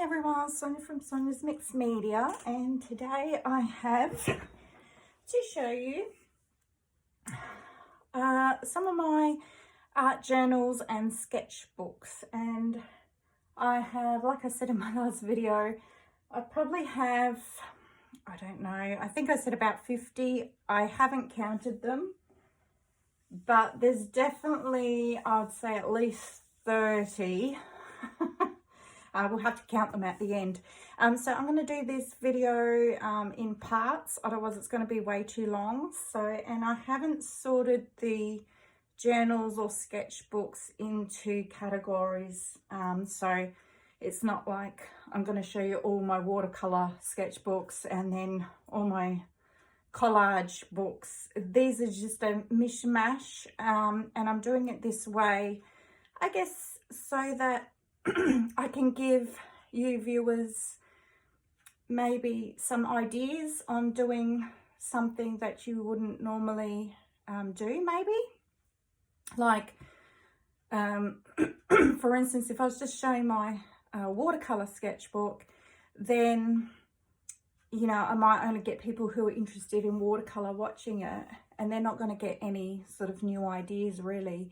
Hi everyone, Sonia from Sonia's Mixed Media, and today I have to show you some of my art journals and sketchbooks. And I have, like I said in my last video, I probably have, I don't know, I think I said about 50. I haven't counted them, but there's definitely, I'd say at least 30. We'll have to count them at the end. So I'm going to do this video in parts, otherwise it's going to be way too long. And I haven't sorted the journals or sketchbooks into categories. So it's not like I'm going to show you all my watercolour sketchbooks and then all my collage books. These are just a mishmash, and I'm doing it this way, I guess, so that I can give you viewers maybe some ideas on doing something that you wouldn't normally do, maybe. Like, for instance, if I was just showing my watercolour sketchbook, then, you know, I might only get people who are interested in watercolour watching it, and they're not going to get any sort of new ideas, really.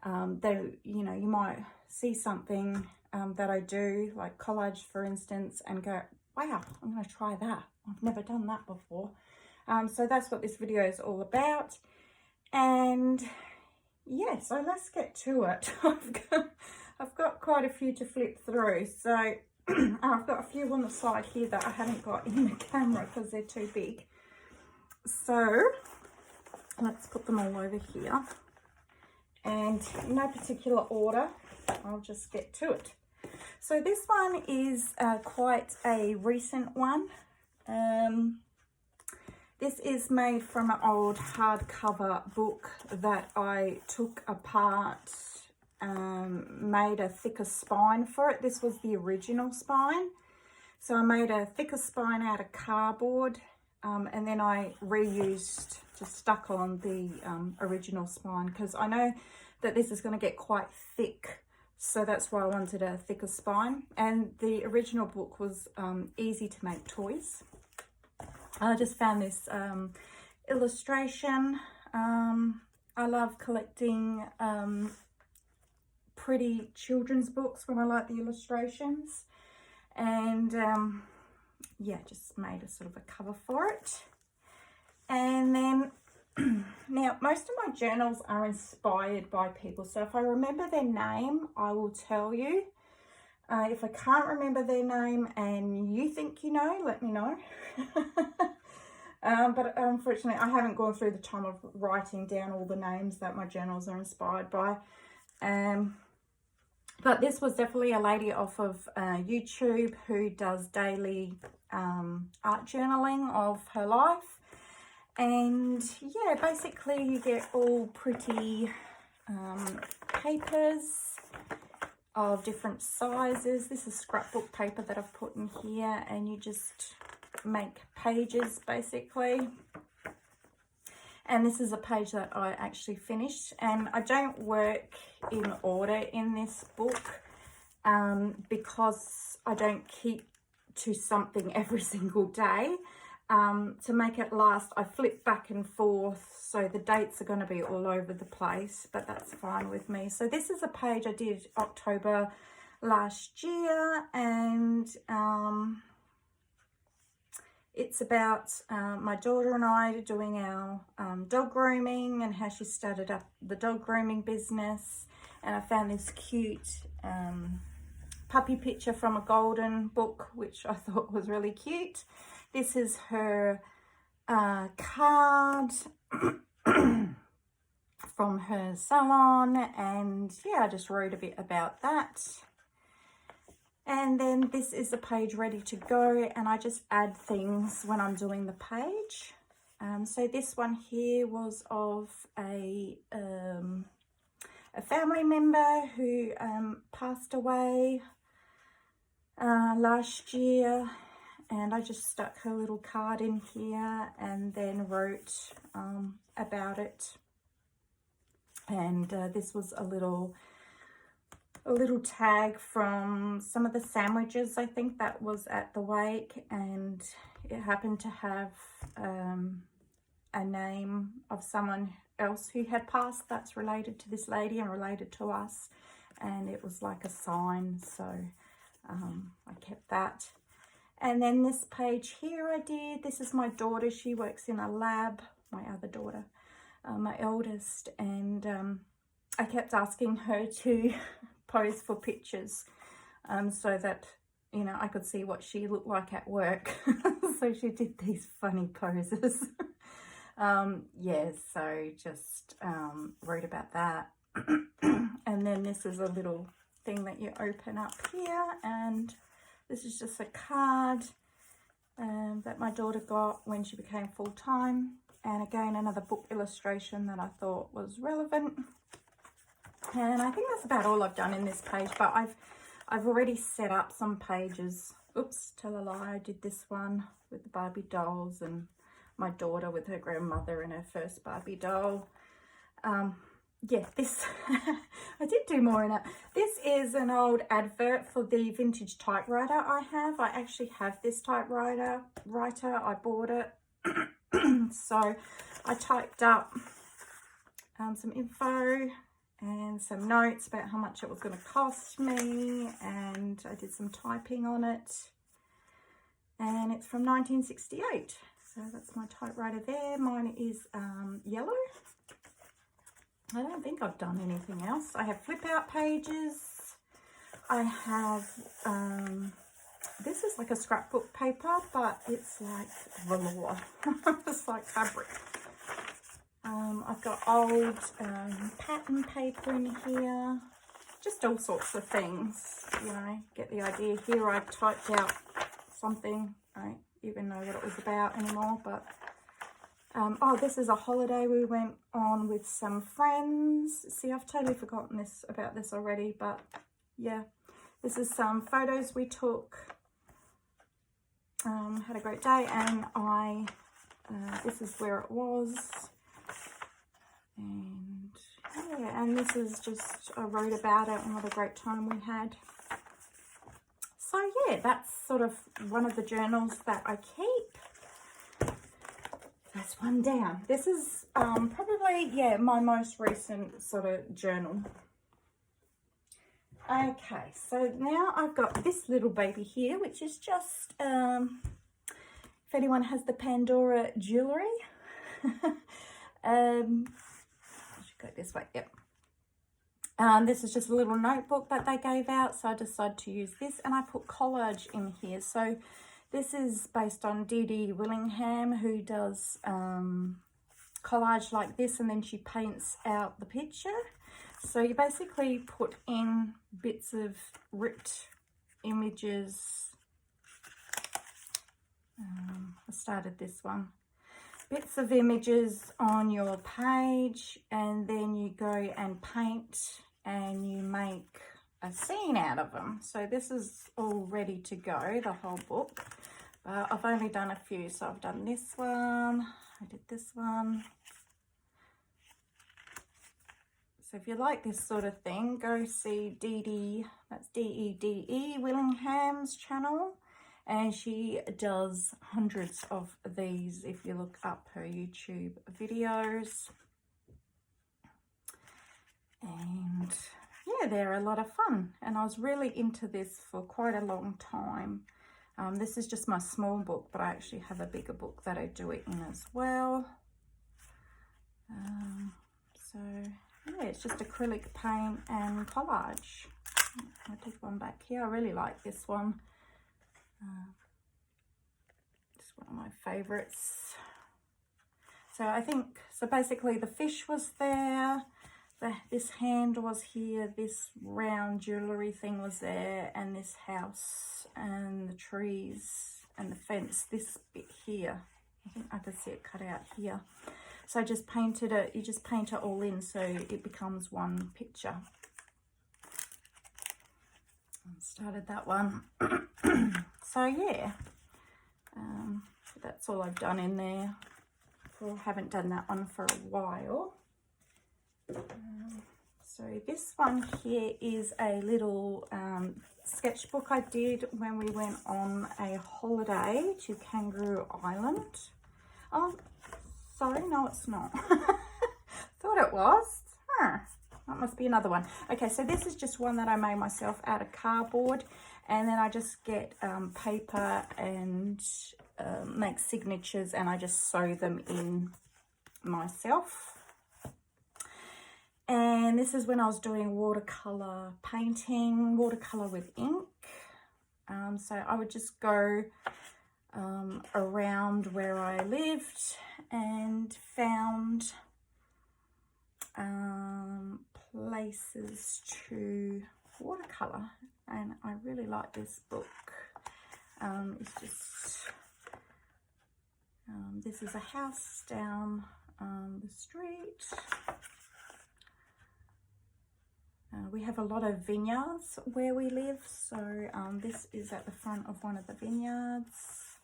You know, you might see something that I do, like collage, for instance, and go, wow, I'm going to try that. I've never done that before. So that's what this video is all about. And yeah, so let's get to it. I've got quite a few to flip through. So I've got a few on the side here that I haven't got in the camera because they're too big. So let's put them all over here. And in no particular order, I'll just get to it. So this one is quite a recent one. This is made from an old hardcover book that I took apart, made a thicker spine for it. This was the original spine. So I made a thicker spine out of cardboard, and then I reused, just stuck on the original spine, because I know that this is going to get quite thick. So that's why I wanted a thicker spine. And the original book was easy to make toys. I just found this illustration. I love collecting pretty children's books when I like the illustrations. And yeah, just made a sort of a cover for it. And then now, most of my journals are inspired by people. So if I remember their name, I will tell you. If I can't remember their name and you think you know, let me know. But unfortunately, I haven't gone through the time of writing down all the names that my journals are inspired by. But this was definitely a lady off of YouTube who does daily art journaling of her life. And yeah, basically you get all pretty papers of different sizes. This is scrapbook paper that I've put in here, and you just make pages basically. And this is a page that I actually finished, and I don't work in order in this book because I don't keep to something every single day. To make it last, I flip back and forth, so the dates are going to be all over the place, but that's fine with me. So this is a page I did October last year, and it's about my daughter and I doing our dog grooming and how she started up the dog grooming business. And I found this cute puppy picture from a golden book, which I thought was really cute. This is her card from her salon, and yeah, I just wrote a bit about that. And then this is the page ready to go, and I just add things when I'm doing the page. So this one here was of a family member who passed away last year. And I just stuck her little card in here and then wrote about it. And this was a little a little tag from some of the sandwiches, I think that was at the wake, and it happened to have a name of someone else who had passed that's related to this lady and related to us, and it was like a sign, so I kept that. And then this page here I did, this is my daughter, she works in a lab, my other daughter, my eldest, and I kept asking her to pose for pictures so that, you know, I could see what she looked like at work. So she did these funny poses. Yeah, so just wrote about that. And then this is a little thing that you open up here, and this is just a card that my daughter got when she became full-time. And again, another book illustration that I thought was relevant. And I think that's about all I've done in this page, but I've already set up some pages. Oops, tell a lie, I did this one with the Barbie dolls and my daughter with her grandmother and her first Barbie doll. Yeah, this, I did do more in it. This is an old advert for the vintage typewriter I have. I actually have this typewriter. I bought it. So I typed up some info and some notes about how much it was going to cost me, and I did some typing on it, and it's from 1968. So that's my typewriter there. Mine is yellow. I don't think I've done anything else. I have flip out pages. I have, this is like a scrapbook paper, but it's like velour. It's like fabric. I've got old pattern paper in here. Just all sorts of things, you know, get the idea. Here I typed out something. I don't even know what it was about anymore, but oh, this is a holiday we went on with some friends. See, I've totally forgotten about this already, but yeah, this is some photos we took. Had a great day, and this is where it was, and yeah, and this is just, I wrote about it and what a great time we had. So yeah, that's sort of one of the journals that I keep. That's one down. This is probably, yeah, my most recent sort of journal. Okay, so now I've got this little baby here, which is just, if anyone has the Pandora jewellery, I should go this way, yep. This is just a little notebook that they gave out, so I decided to use this, and I put collage in here. So this is based on Dee Willingham, who does collage like this, and then she paints out the picture. So you basically put in bits of ripped images. I started this one. Bits of images on your page, and then you go and paint and you make a scene out of them. So this is all ready to go, the whole book. But I've only done a few, so I've done this one, I did this one. So if you like this sort of thing, go see Dee, that's D-E-D-E, Willingham's channel. And she does hundreds of these if you look up her YouTube videos. And yeah, they're a lot of fun. And I was really into this for quite a long time. This is just my small book, but I actually have a bigger book that I do it in as well. So yeah, it's just acrylic paint and collage. I did one back here. I really like this one. It's one of my favorites. So I think, so basically the fish was there, this hand was here, this round jewellery thing was there, and this house and the trees and the fence, this bit here. I think I could see it cut out here. So I just painted it, you just paint it all in so it becomes one picture. Started that one. So yeah, that's all I've done in there. I haven't done that one for a while. So So this one here is a little sketchbook I did when we went on a holiday to Kangaroo Island. Oh, sorry, no it's not. Thought it was. Huh. That must be another one. Okay, so this is just one that I made myself out of cardboard, and then I just get paper and make signatures, and I just sew them in myself. And this is when I was doing watercolour painting, watercolour with ink. So I would just go around where I lived and found places to watercolour, and I really like this book. It's just this is a house down the street. We have a lot of vineyards where we live, so this is at the front of one of the vineyards.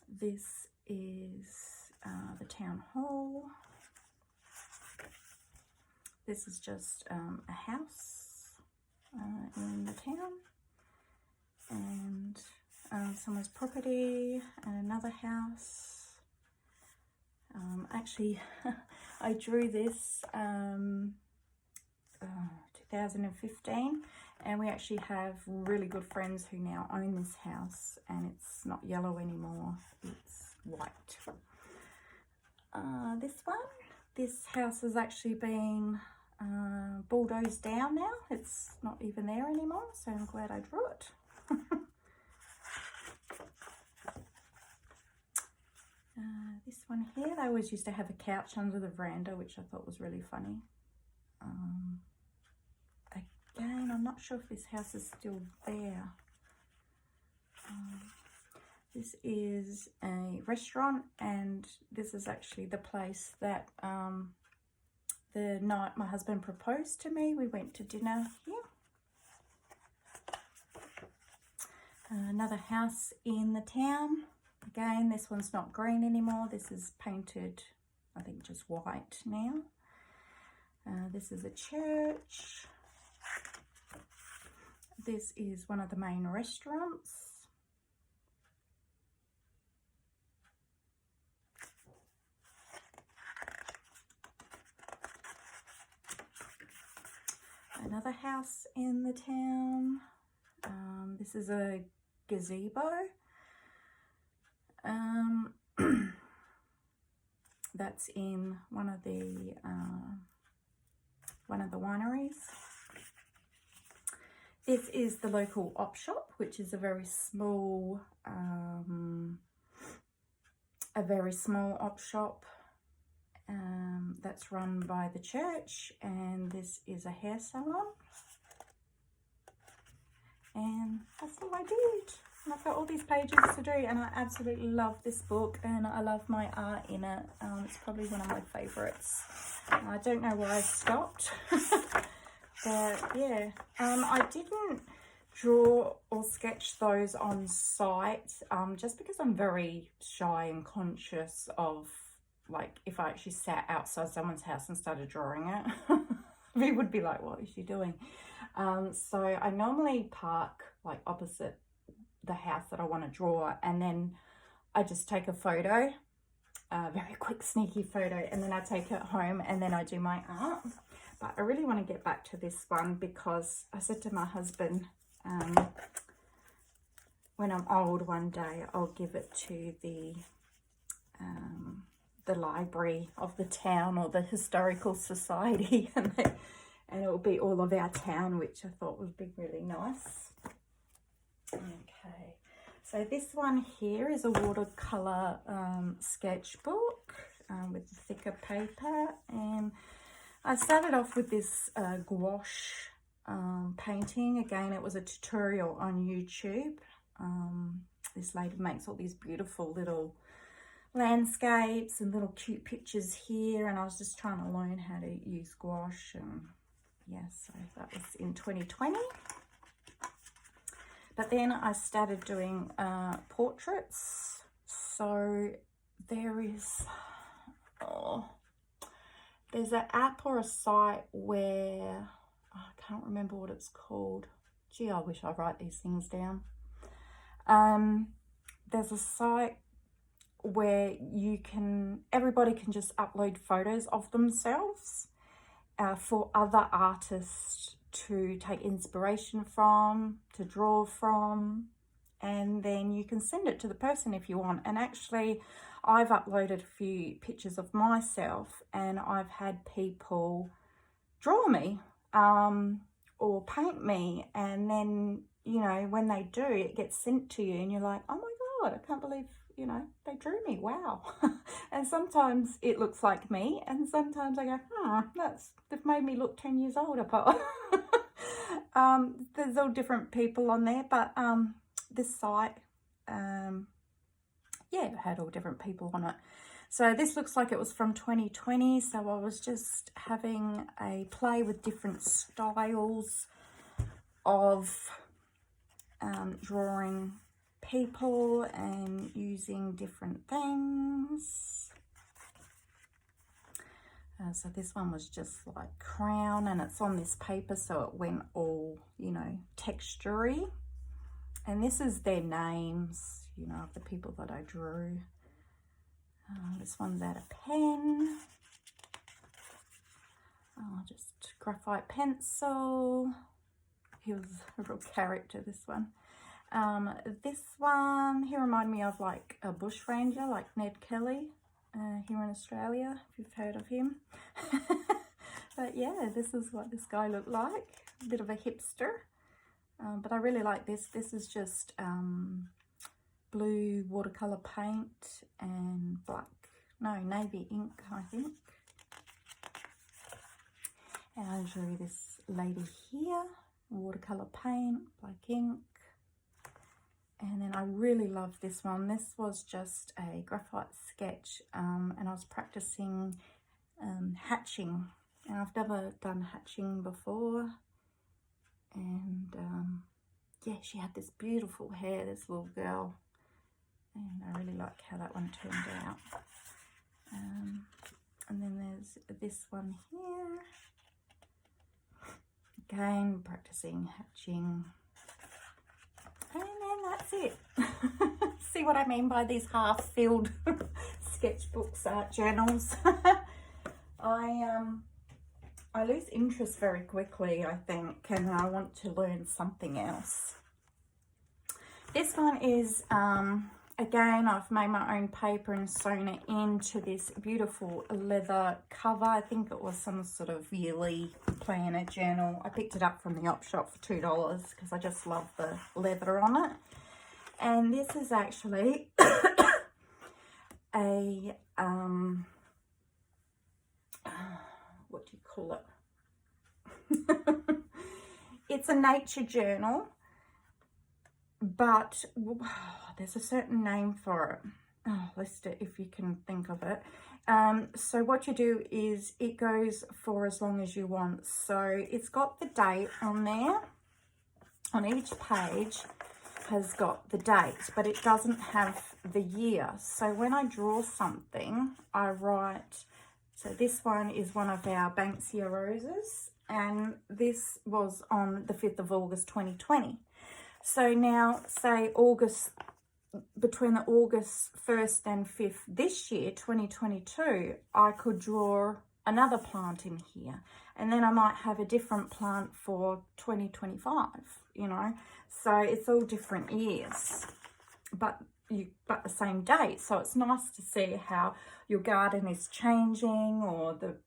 This is the town hall. This is just a house in the town, and someone's property, and another house. Actually, I drew this 2015, and we actually have really good friends who now own this house, and it's not yellow anymore, it's white. This house has actually been bulldozed down now. It's not even there anymore, so I'm glad I drew it. This one here, they always used to have a couch under the veranda, which I thought was really funny. Again, I'm not sure if this house is still there. This is a restaurant, and this is actually the place that the night my husband proposed to me, we went to dinner here. Another house in the town. Again, this one's not green anymore. This is painted, I think, just white now. This is a church. This is one of the main restaurants. Another house in the town. This is a gazebo. That's in one of the wineries. This is the local op shop, which is a very small op shop that's run by the church, and this is a hair salon. And that's all I did. And I've got all these pages to do, and I absolutely love this book, and I love my art in it. It's probably one of my favourites. I don't know why I stopped. But yeah, I didn't draw or sketch those on site just because I'm very shy and conscious of, like, if I actually sat outside someone's house and started drawing it, they would be like, what is she doing? So I normally park like opposite the house that I want to draw, and then I just take a photo, a very quick sneaky photo, and then I take it home and then I do my art. But I really want to get back to this one because I said to my husband, when I'm old one day, I'll give it to the library of the town or the historical society, and it will be all of our town, which I thought would be really nice. Okay, so this one here is a watercolour sketchbook with thicker paper, and I started off with this gouache painting. Again, it was a tutorial on YouTube. This lady makes all these beautiful little landscapes and little cute pictures here, and I was just trying to learn how to use gouache, and yeah, so that was in 2020. But then I started doing portraits. So there is there's an app or a site where, I can't remember what it's called. Gee, I wish I write these things down. There's a site where everybody can just upload photos of themselves for other artists to take inspiration from, to draw from, and then you can send it to the person if you want. And actually, I've uploaded a few pictures of myself, and I've had people draw me or paint me, and then, you know, when they do, it gets sent to you and you're like, oh my God, I can't believe, you know, they drew me, wow. And sometimes it looks like me, and sometimes I go, they've made me look 10 years older, but there's all different people on there. But this site, yeah, it had all different people on it. So this looks like it was from 2020. So I was just having a play with different styles of drawing people and using different things. So this one was just like crown, and it's on this paper, so it went all, you know, textury. And this is their names, you know, of the people that I drew. This one's out of pen. Just graphite pencil. He was a real character, this one. This one, he reminded me of like a bushranger, like Ned Kelly here in Australia, if you've heard of him. But yeah, this is what this guy looked like, a bit of a hipster. But I really like this. This is just blue watercolour paint and navy ink, I think. And I drew this lady here, watercolour paint, black ink. And then I really love this one. This was just a graphite sketch, and I was practicing hatching. And I've never done hatching before. And yeah, she had this beautiful hair, this little girl. And I really like how that one turned out. And then there's this one here. Again, practicing hatching. And then that's it. See what I mean by these half-filled sketchbooks, art journals. I lose interest very quickly, I think, and I want to learn something else. This one is, again, I've made my own paper and sewn it into this beautiful leather cover. I think it was some sort of yearly planner journal. I picked it up from the op shop for $2 because I just love the leather on it. And this is actually a, what do you call it? It's a nature journal, but there's a certain name for it. List it if you can think of it. So what you do is it goes for as long as you want. So it's got the date on there. On each page has got the date, but it doesn't have the year. So when I draw something, I write, so this one is one of our Banksia roses, and this was on the 5th of August 2020. So now, say between the August 1st and 5th this year, 2022, I could draw another plant in here. And then I might have a different plant for 2025, you know. So it's all different years, but the same date. So it's nice to see how your garden is changing, or the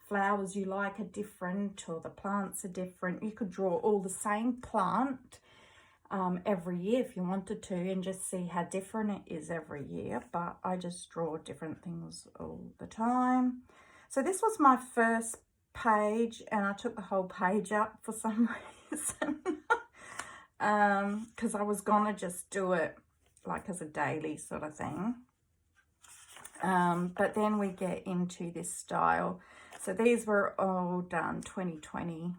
flowers you like are different, or the plants are different. You could draw all the same plant every year if you wanted to, and just see how different it is every year. But I just draw different things all the time. So this was my first page, and I took the whole page up for some reason because I was gonna just do it like as a daily sort of thing. But then we get into this style. So these were all done 2020.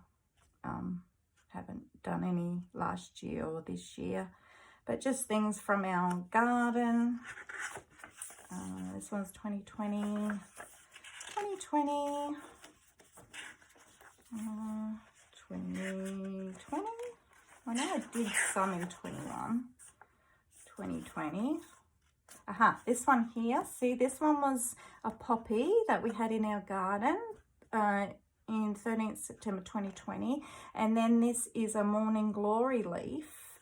Haven't done any last year or this year, but just things from our garden. This one's 2020, 2020. 2020. I know I did some in 21. 2020. Aha, this one here. See, this one was a poppy that we had in our garden in 13th September 2020. And then this is a morning glory leaf.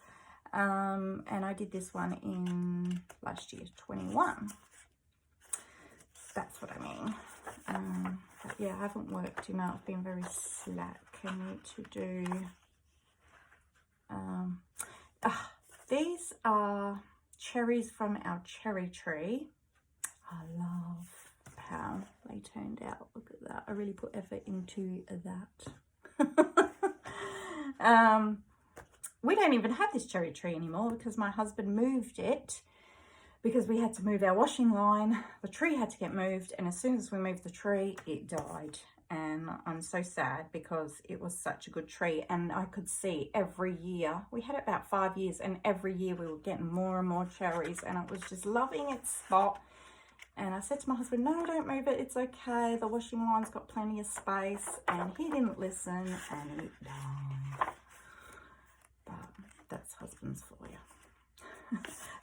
And I did this one in last year, 21. That's what I mean. But yeah, I haven't worked, you know, I've been very slack. I need to do, these are cherries from our cherry tree. I love how they turned out. Look at that. I really put effort into that. We don't even have this cherry tree anymore because my husband moved it because we had to move our washing line. The tree had to get moved, and as soon as we moved the tree, it died. And I'm so sad because it was such a good tree, and I could see every year, we had it about 5 years, and every year we were getting more and more cherries, and it was just loving its spot. And I said to my husband, no, don't move it, it's okay, the washing line's got plenty of space, and he didn't listen, and it died. But that's husbands for you.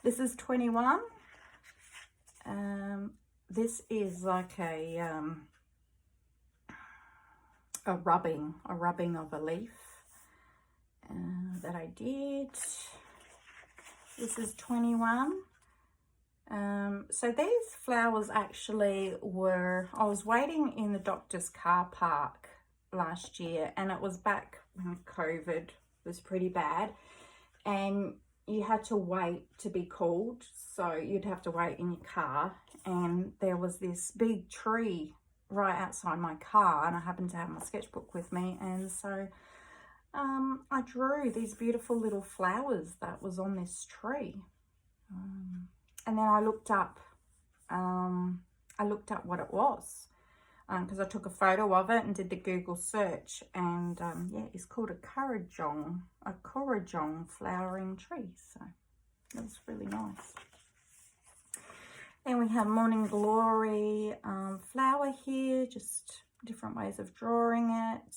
This is 21. This is like a rubbing of a leaf that I did. This is 21. So these flowers actually were, I was waiting in the doctor's car park last year, and it was back when COVID was pretty bad, and you had to wait to be called, so you'd have to wait in your car, and there was this big tree right outside my car, and I happened to have my sketchbook with me, and so I drew these beautiful little flowers that was on this tree. And then I looked up what it was, because I took a photo of it and did the Google search, and yeah, it's called a Kurrajong flowering tree. So that's really nice. Then we have Morning Glory flower here, just different ways of drawing it.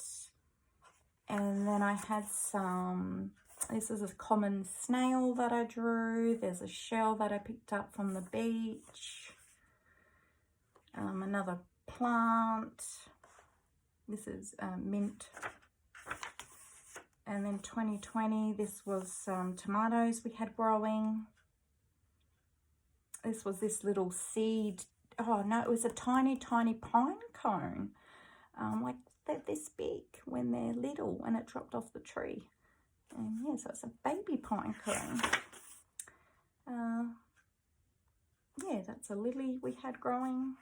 And then I had some, this is a common snail that I drew. There's a shell that I picked up from the beach. Another plant. This is mint. And then 2020, this was tomatoes we had growing. This was this little seed. Oh no, it was a tiny pine cone. Like they're this big when they're little, and it dropped off the tree. And yeah, so it's a baby pine cone. Yeah, that's a lily we had growing.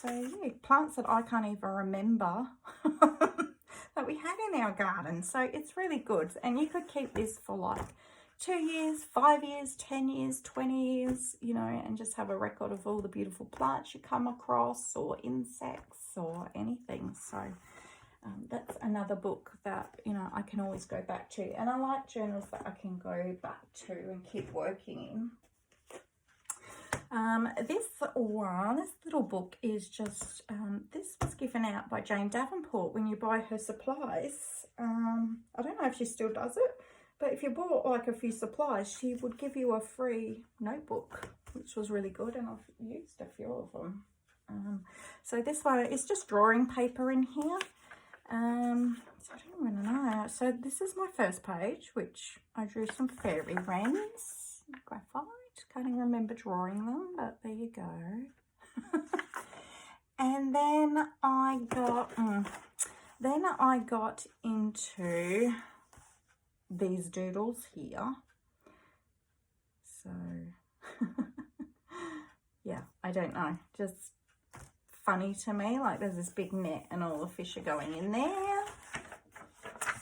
So yeah, plants that I can't even remember that we had in our garden. So it's really good. And you could keep this for like 2 years, 5 years, 10 years, 20 years, you know, and just have a record of all the beautiful plants you come across, or insects, or anything. So that's another book that, you know, I can always go back to. And I like journals that I can go back to and keep working in. This little book is just, this was given out by Jane Davenport when you buy her supplies. I don't know if she still does it, but if you bought like a few supplies, she would give you a free notebook, which was really good, and I've used a few of them. So this one is just drawing paper in here. So I don't really know. So this is my first page, which I drew some fairy wrens, graphite. Can't even remember drawing them, but there you go. And then I got into these doodles here. So yeah, I don't know, just funny to me, like there's this big net and all the fish are going in there.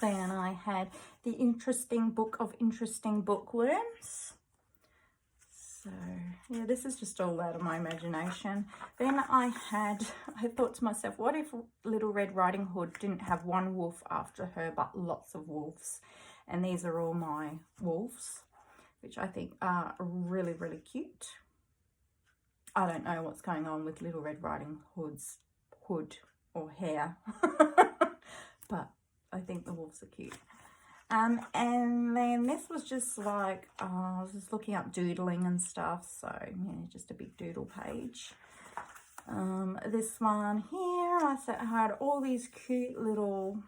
Then I had the interesting book of interesting bookworms. So yeah, this is just all out of my imagination. Then I thought to myself, what if Little Red Riding Hood didn't have one wolf after her, but lots of wolves? And these are all my wolves, which I think are really, really cute. I don't know what's going on with Little Red Riding Hood's hood or hair. But I think the wolves are cute. And then this was just like, I was just looking up doodling and stuff. So, yeah, just a big doodle page. This one here, I had all these cute little,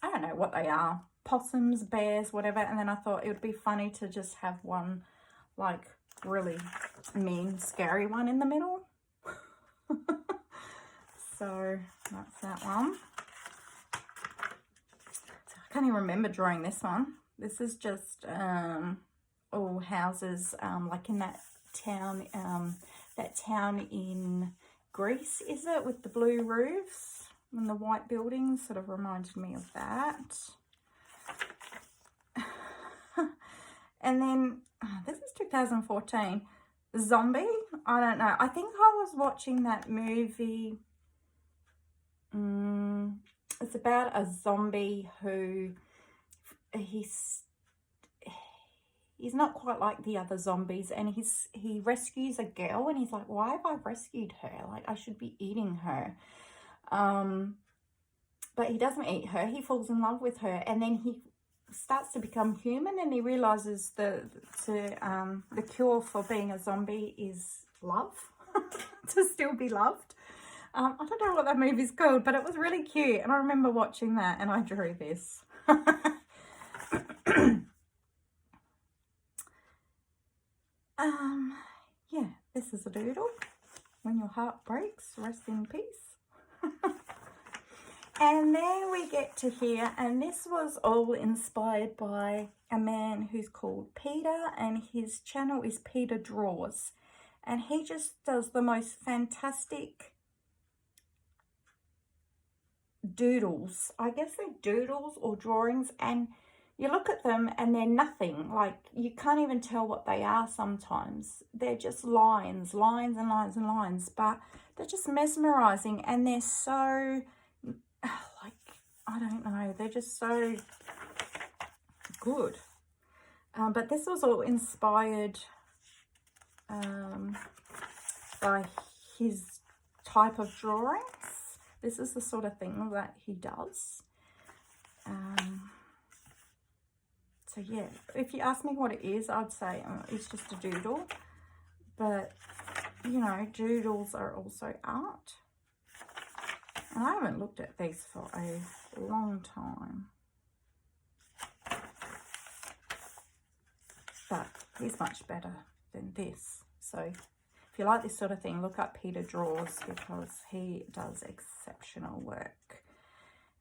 I don't know what they are, possums, bears, whatever. And then I thought it would be funny to just have one, like, really mean, scary one in the middle. So, that's that one. I can't even remember drawing this one. This is just all houses like in that town in Greece, is it, with the blue roofs and the white buildings? Sort of reminded me of that. And then this is 2014. Zombie, I don't know. I think I was watching that movie. It's about a zombie who he's not quite like the other zombies, and he rescues a girl, and he's like, why have I rescued her? Like, I should be eating her. But he doesn't eat her. He falls in love with her, and then he starts to become human, and he realizes the cure for being a zombie is love. To still be loved. I don't know what that movie's called, but it was really cute, and I remember watching that, and I drew this. Yeah, this is a doodle. When your heart breaks, rest in peace. And then we get to here, and this was all inspired by a man who's called Peter, and his channel is Peter Draws, and he just does the most fantastic doodles. I guess they're doodles or drawings, and you look at them and they're nothing. Like, you can't even tell what they are sometimes. They're just lines and lines and lines, but they're just mesmerizing, and they're so, like, I don't know, they're just so good. But this was all inspired by his type of drawings. This is the sort of thing that he does. So yeah, if you ask me what it is, I'd say it's just a doodle. But, you know, doodles are also art. And I haven't looked at these for a long time. But he's much better than this. So if you like this sort of thing, look up Peter Draws, because he does exceptional work.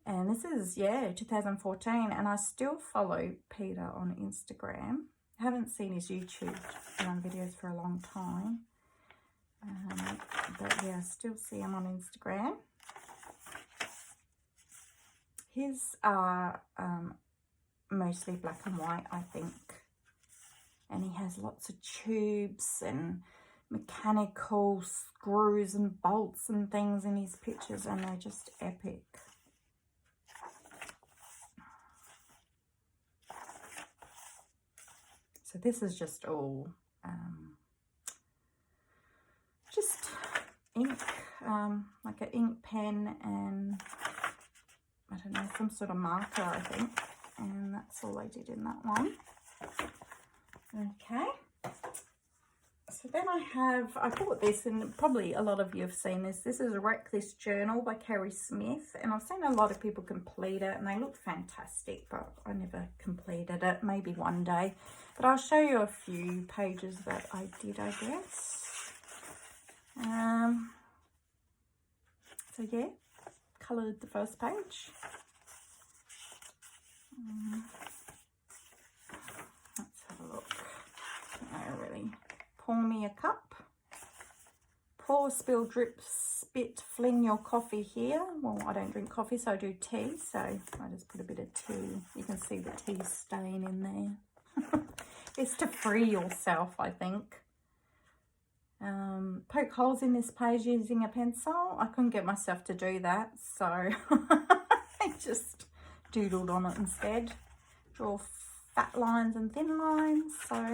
And this is, yeah, 2014, and I still follow Peter on Instagram. I haven't seen his YouTube videos for a long time. But yeah, I still see him on Instagram. His are mostly black and white, I think. And he has lots of tubes and mechanical screws and bolts and things in his pictures, and they're just epic. So this is just all just ink, like an ink pen and, I don't know, some sort of marker, I think. And that's all I did in that one. Okay. So then I bought this, and probably a lot of you have seen this. This is Wreck This Journal by Carrie Smith, and I've seen a lot of people complete it, and they look fantastic, but I never completed it. Maybe one day. But I'll show you a few pages that I did, I guess. So yeah, coloured the first page. Let's have a look. Oh, really. Pour me a cup. Pour, spill, drip, spit, fling your coffee here. Well, I don't drink coffee, so I do tea. So I just put a bit of tea. You can see the tea stain in there. It's to free yourself, I think. Poke holes in this page using a pencil. I couldn't get myself to do that, so I just doodled on it instead. Draw fat lines and thin lines. So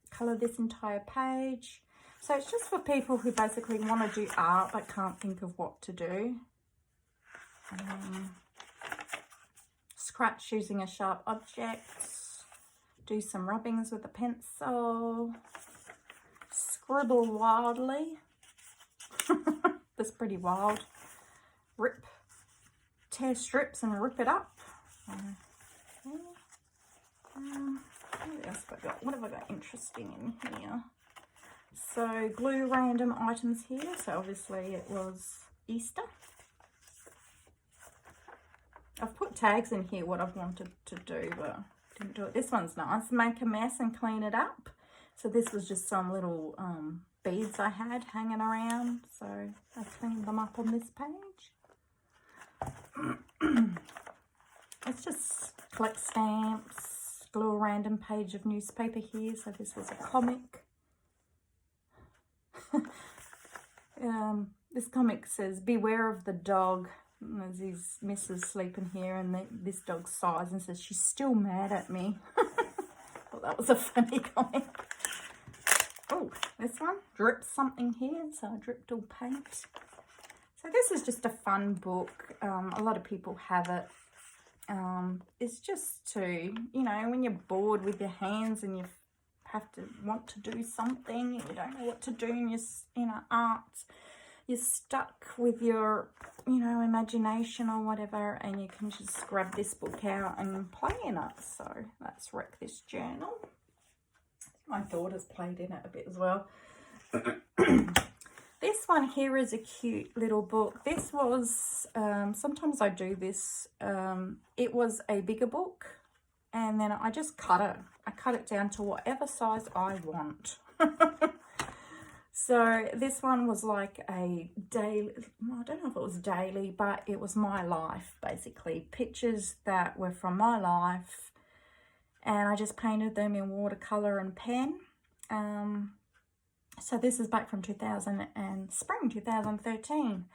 colour this entire page. So it's just for people who basically want to do art but can't think of what to do. Scratch using a sharp object. Do some rubbings with a pencil. Scribble wildly. That's pretty wild. Rip. Tear strips and rip it up. What else have I got? What have I got interesting in here? So glue random items here. So obviously it was Easter. I've put tags in here what I've wanted to do, but didn't do it. This one's nice. Make a mess and clean it up. So this was just some little beads I had hanging around. So I cleaned them up on this page. It's just collect stamps, glue a random page of newspaper here. So this was a comic. This comic says, beware of the dog. And there's his missus sleeping here, and this dog sighs and says, she's still mad at me. Well, that was a funny comic. Oh, this one drips something here, so I dripped all paint. So this is just a fun book. A lot of people have it. It's just to, you know, when you're bored with your hands and you have to want to do something, you don't know what to do in your, you know, art. You're stuck with your, you know, imagination or whatever, and you can just grab this book out and play in it. So let's wreck this journal. My daughter's played in it a bit as well. This one here is a cute little book. This was, sometimes I do this, it was a bigger book, and then I just cut it. I cut it down to whatever size I want. So this one was like a daily, well, I don't know if it was daily, but it was my life, basically. Pictures that were from my life, and I just painted them in watercolour and pen. So this is back from spring 2013.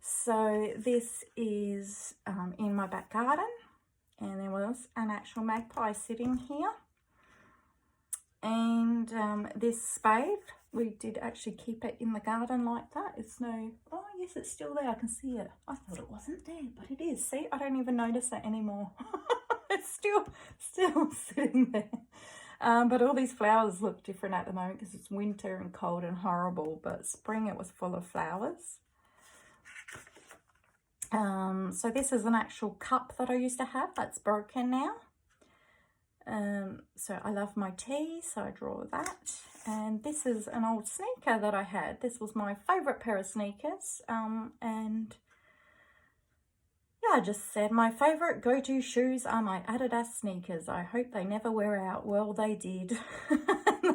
So this is in my back garden, and there was an actual magpie sitting here. And this spade, we did actually keep it in the garden like that. It's no, oh yes, it's still there. I can see it. I thought it wasn't there, but it is. See, I don't even notice it anymore. It's still sitting there. But all these flowers look different at the moment because it's winter and cold and horrible. But spring, it was full of flowers. So this is an actual cup that I used to have. That's broken now. So I love my tea, so I draw that. And this is an old sneaker that I had. This was my favourite pair of sneakers. And yeah, I just said my favourite go-to shoes are my Adidas sneakers. I hope they never wear out. Well, they did.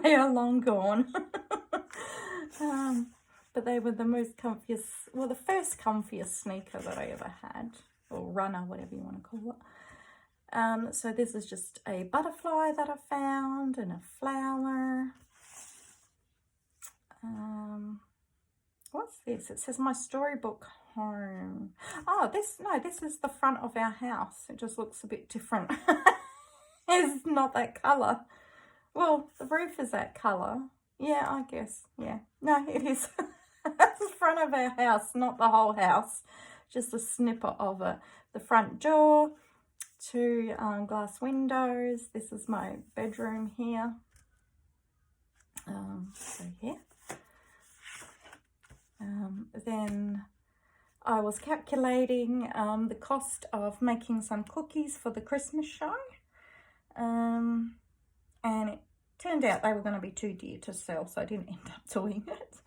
They are long gone. But they were the most comfiest, well, the first comfiest sneaker that I ever had, or runner, whatever you want to call it. So this is just a butterfly that I found and a flower. What's this? It says my storybook home. Oh, this is the front of our house. It just looks a bit different. It's not that colour. Well, the roof is that colour. Yeah, I guess. Yeah. No, it is. That's the front of our house, not the whole house. Just a snippet of it. The front door. 2 glass windows. This is my bedroom here. So yeah. Then I was calculating the cost of making some cookies for the Christmas show. And it turned out they were going to be too dear to sell, so I didn't end up doing it.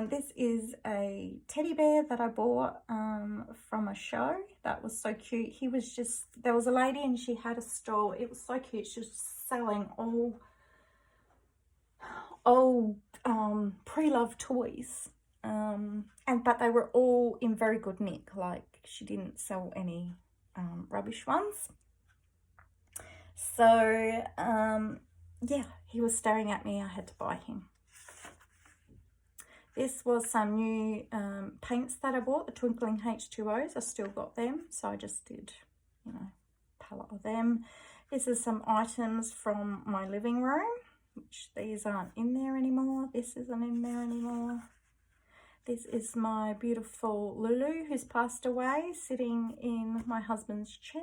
This is a teddy bear that I bought from a show. That was so cute. He was just, there was a lady and she had a stall. It was so cute. She was selling all pre-loved toys. But they were all in very good nick. Like, she didn't sell any rubbish ones. So, yeah, he was staring at me. I had to buy him. This was some new paints that I bought, the Twinkling H2Os. I still got them, so I just did, you know, a palette of them. This is some items from my living room. which these aren't in there anymore. This isn't in there anymore. This is my beautiful Lulu, who's passed away, sitting in my husband's chair.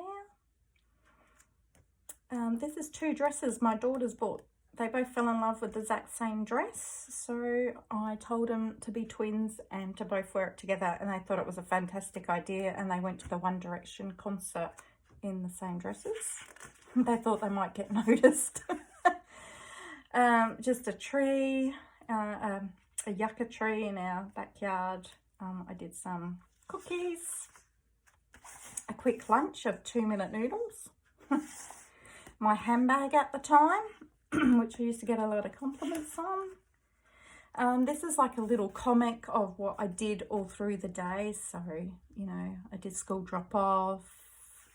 This is 2 dresses my daughters bought. They both fell in love with the exact same dress, so I told them to be twins and to both wear it together, and they thought it was a fantastic idea, and they went to the One Direction concert in the same dresses. They thought they might get noticed. Just a tree, a yucca tree in our backyard. I did some cookies, a quick lunch of 2-minute noodles, my handbag at the time, which I used to get a lot of compliments on. This is like a little comic of what I did all through the day. So, you know, I did school drop-off,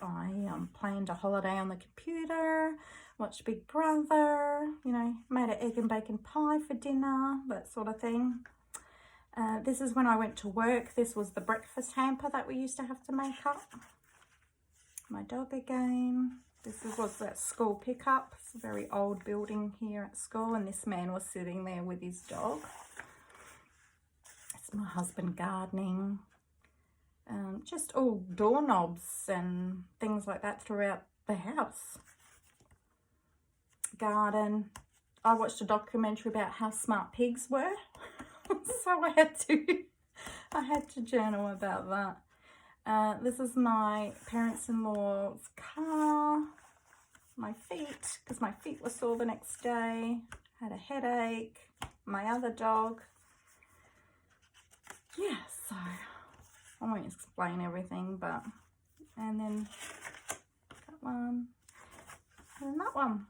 I planned a holiday on the computer, watched Big Brother, you know, made an egg and bacon pie for dinner, that sort of thing. This is when I went to work. This was the breakfast hamper that we used to have to make up. My dog again. This was that school pickup. It's a very old building here at school, and this man was sitting there with his dog. It's my husband gardening. Just all doorknobs and things like that throughout the house. Garden. I watched a documentary about how smart pigs were, so I had to journal about that. This is my parents-in-law's car. My feet, because my feet were sore the next day. Had a headache. My other dog. Yeah, so I won't explain everything, but, and then that one, and then that one,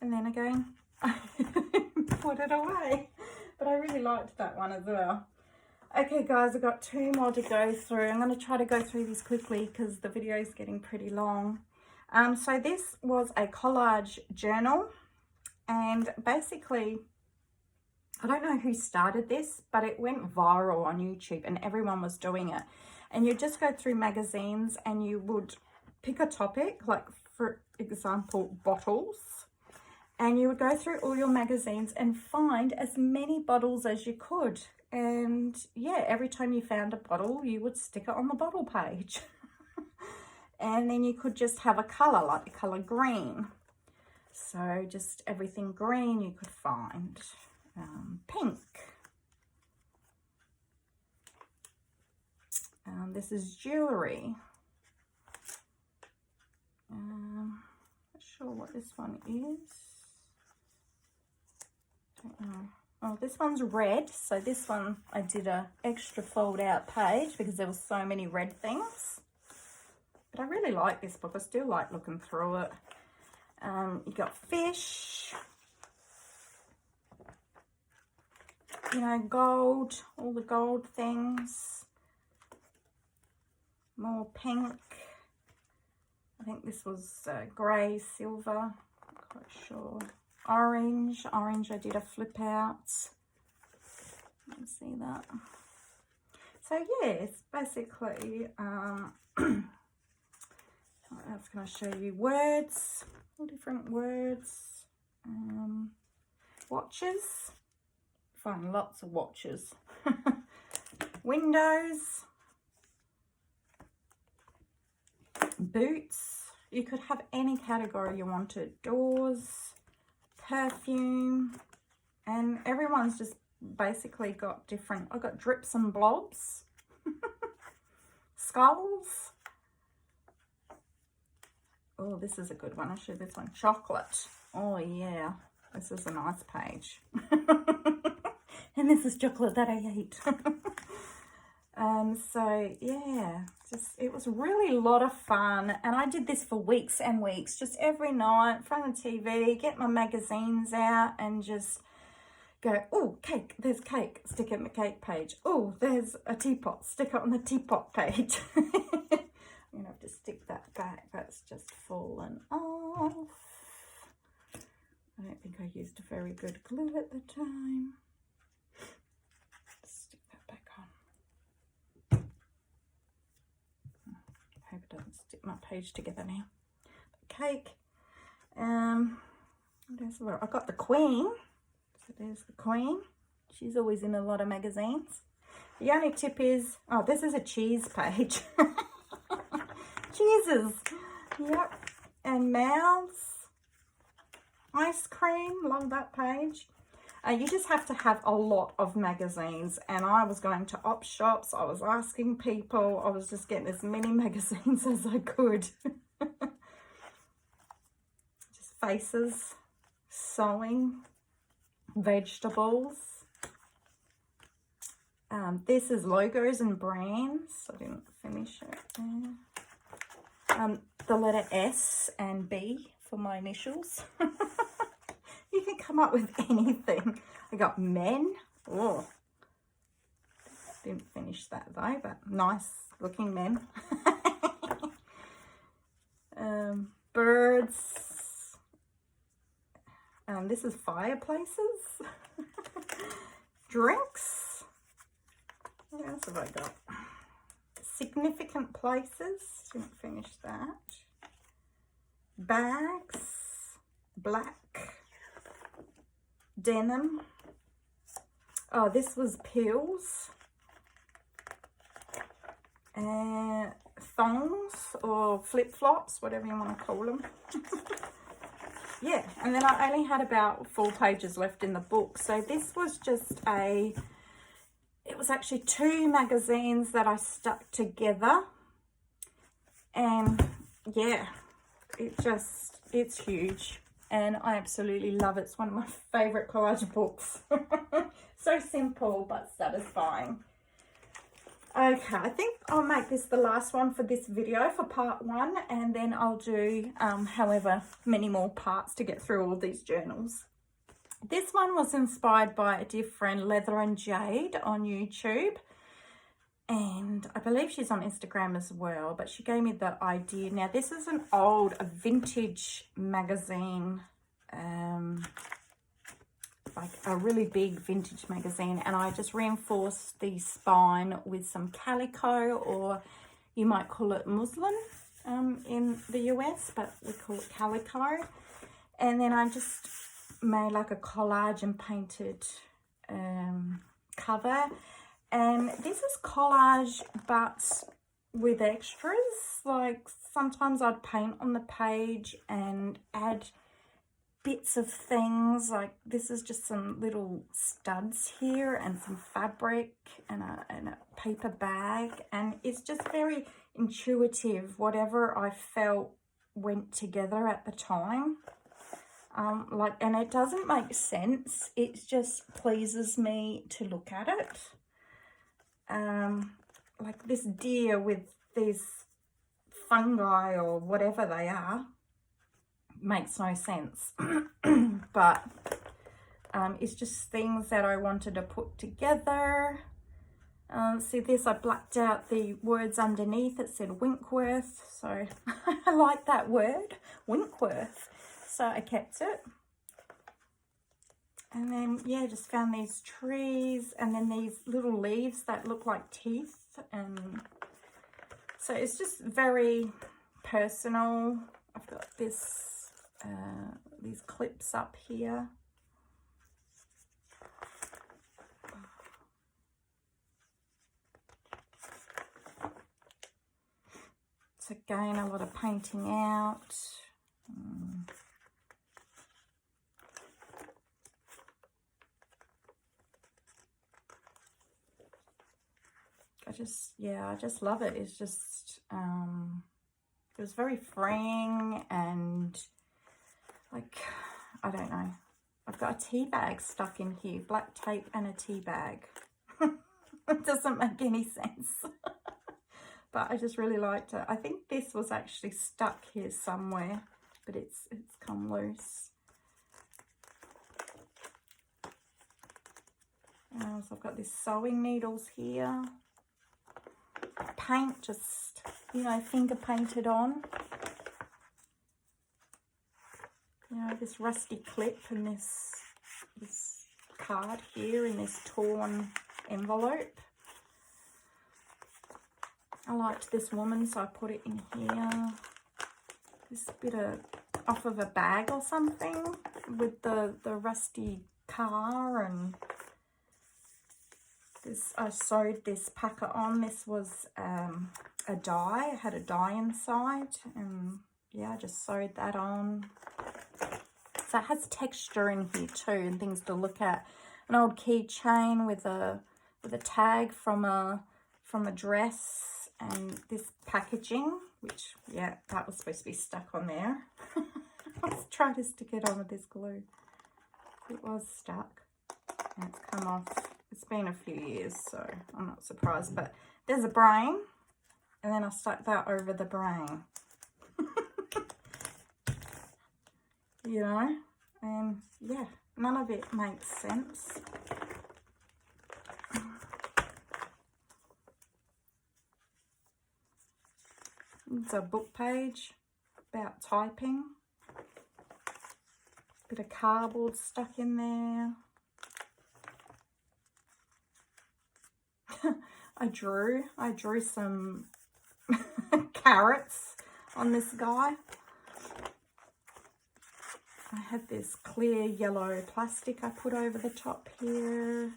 and then again, I put it away. But I really liked that one as well. Okay guys, I've got 2 more to go through. I'm going to try to go through these quickly because the video is getting pretty long. So this was a collage journal, and basically, I don't know who started this, but it went viral on YouTube and everyone was doing it. And you just go through magazines and you would pick a topic, like for example, bottles. And you would go through all your magazines and find as many bottles as you could. And yeah, every time you found a bottle, you would stick it on the bottle page. And then you could just have a colour, like the colour green. So just everything green you could find. Pink. This is jewellery. Not sure what this one is. Don't know. Oh, this one's red. So this one I did a extra fold out page because there were so many red things. But I really like this book. I still like looking through it. You got fish. You know, gold, all the gold things. More pink. I think this was grey, silver. Not quite sure. Orange. Orange, I did a flip out. You can see that. So yeah, it's basically, what else can I show you? Words, all different words. Watches. Find lots of watches. Windows. Boots. You could have any category you wanted. Doors. Perfume. And everyone's just basically got different. I got drips and blobs. Skulls. Oh, this is a good one. I'll show you this one. Chocolate. Oh yeah, this is a nice page. And this is chocolate that I ate. So yeah, just it was really a lot of fun, and I did this for weeks and weeks, just every night in front of the TV, get my magazines out and just go, oh, cake, there's cake, stick it in the cake page. Oh, there's a teapot, stick it on the teapot page. I'm gonna have to stick that back, that's just fallen off. I don't think I used a very good glue at the time. Stick that back on. I hope it doesn't stick my page together now. Cake. What else? Well, I got the Queen. So there's the Queen. She's always in a lot of magazines. The only tip is, oh, this is a cheese page. Cheeses. Yep. And mouths. Ice cream. Love that page. You just have to have a lot of magazines. And I was going to op shops. I was asking people. I was just getting as many magazines as I could. Just faces. Sewing. Vegetables. This is logos and brands. I didn't finish it there. The letter S and B for my initials. You can come up with anything. I got men. Oh, didn't finish that though, but nice looking men. Birds. This is fireplaces. Drinks. What else have I got? Significant places. Didn't finish that. Bags. Black. Denim. Oh, this was pills. Thongs or flip-flops, whatever you want to call them. Yeah, and then I only had about 4 pages left in the book. So this was just it was actually 2 magazines that I stuck together. And yeah, it's huge. And I absolutely love it. It's one of my favourite collage books. So simple but satisfying. Okay, I think I'll make this the last one for this video for part 1. And then I'll do however many more parts to get through all these journals. This one was inspired by a dear friend, Leather and Jade, on YouTube. And I believe she's on Instagram as well, but she gave me the idea. Now, this is an old, a vintage magazine, like a really big vintage magazine. And I just reinforced the spine with some calico, or you might call it muslin in the US, but we call it calico. And then I just made like a collage and painted cover. And this is collage, but with extras. Like sometimes I'd paint on the page and add bits of things. Like this is just some little studs here and some fabric and a paper bag. And it's just very intuitive. Whatever I felt went together at the time. And it doesn't make sense. It just pleases me to look at it. Like this deer with these fungi or whatever they are makes no sense. But it's just things that I wanted to put together. See this, I blacked out the words underneath. It said Winkworth, so I like that word, Winkworth, so I kept it. And then, yeah, just found these trees and then these little leaves that look like teeth. And so it's just very personal. I've got this, these clips up here. So again, a lot of painting out. I just love it. It's just, it was very freeing and like, I don't know. I've got a tea bag stuck in here, black tape and a tea bag. It doesn't make any sense. But I just really liked it. I think this was actually stuck here somewhere, but it's come loose. So I've got these sewing needles here. Paint just, you know, finger painted on. You know, this rusty clip and this card here in this torn envelope. I liked this woman, so I put it in here. This bit of off of a bag or something with the rusty car, and this, I sewed this packet on. This was a die. It had a die inside, and yeah, I just sewed that on. So it has texture in here too, and things to look at. An old keychain with a tag from a dress, and this packaging, which, yeah, that was supposed to be stuck on there. Let's try to stick it on with this glue. It was stuck and it's come off. It's been a few years, so I'm not surprised. But there's a brain, and then I stuck that over the brain. You know, and yeah, none of it makes sense. It's a book page about typing. Bit of cardboard stuck in there. I drew some carrots on this guy. I had this clear yellow plastic I put over the top here,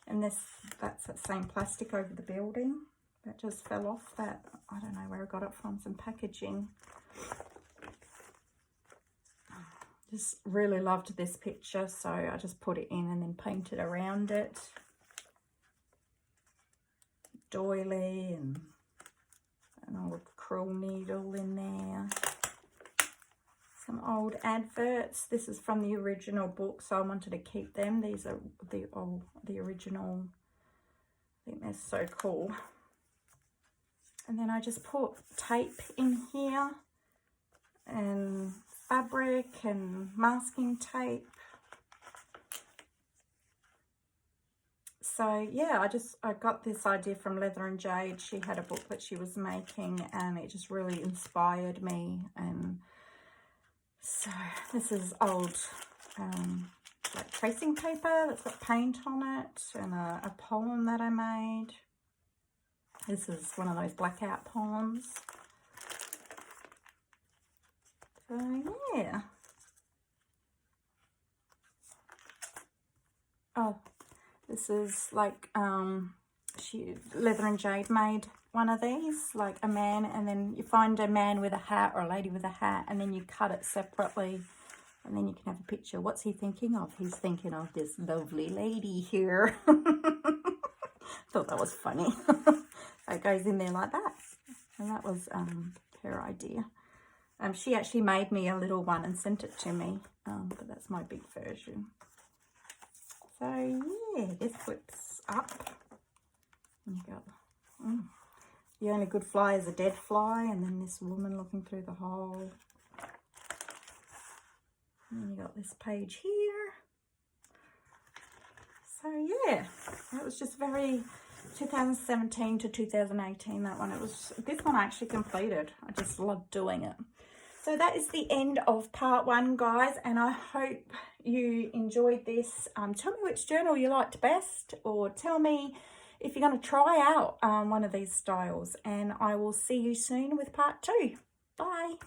and that's that same plastic over the building that just fell off. That, I don't know where I got it from, some packaging. Just really loved this picture, so I just put it in and then painted around it. Doily and an old crewel needle in there. Some old adverts. This is from the original book, so I wanted to keep them. These are the original. I think they're so cool. And then I just put tape in here, and fabric and masking tape. So yeah, I got this idea from Leather and Jade. She had a book that she was making, and it just really inspired me. And so this is old like tracing paper that's got paint on it, and a poem that I made. This is one of those blackout poems. So yeah. Oh, this is like Leather and Jade made one of these, like a man, and then you find a man with a hat or a lady with a hat, and then you cut it separately, and then you can have a picture. What's he thinking of? He's thinking of this lovely lady here. Thought that was funny. So it goes in there like that, and that was her idea. She actually made me a little one and sent it to me, but that's my big version. So yeah, this flips up. And you got the only good fly is a dead fly, and then this woman looking through the hole. And you got this page here. So yeah, that was just very 2017 to 2018, that one. This one I actually completed. I just loved doing it. So that is the end of part 1, guys, and I hope you enjoyed this. Tell me which journal you liked best, or tell me if you're going to try out one of these styles, and I will see you soon with part 2. Bye.